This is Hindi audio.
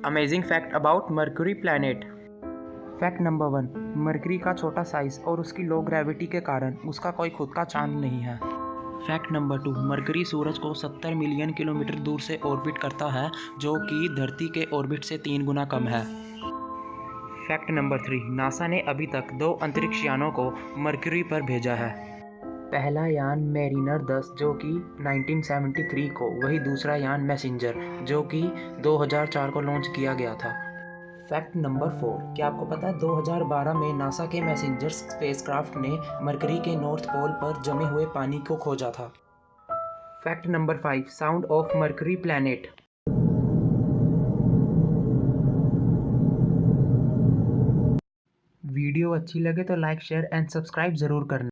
Amazing fact about mercury planet. Fact number 1, mercury का छोटा साइज और उसकी लो ग्रेविटी के कारण उसका कोई खुद का चांद नहीं है। फैक्ट नंबर 2, मर्करी सूरज को 70 मिलियन किलोमीटर दूर से ऑर्बिट करता है, जो कि धरती के ऑर्बिट से 3 गुना कम है। फैक्ट नंबर 3, नासा ने अभी तक 2 अंतरिक्ष यानों को मर्करी पर भेजा है। पहला यान मैरिनर 10 जो कि 1973 को, वही दूसरा यान मैसेंजर जो कि 2004 को लॉन्च किया गया था। फैक्ट नंबर 4, क्या आपको पता है 2012 में नासा के मैसेंजर स्पेसक्राफ्ट ने मरकरी के नॉर्थ पोल पर जमे हुए पानी को खोजा था। Fact number 5, sound of mercury planet. Video अच्छी लगे तो लाइक शेयर एंड सब्सक्राइब ज़रूर करना।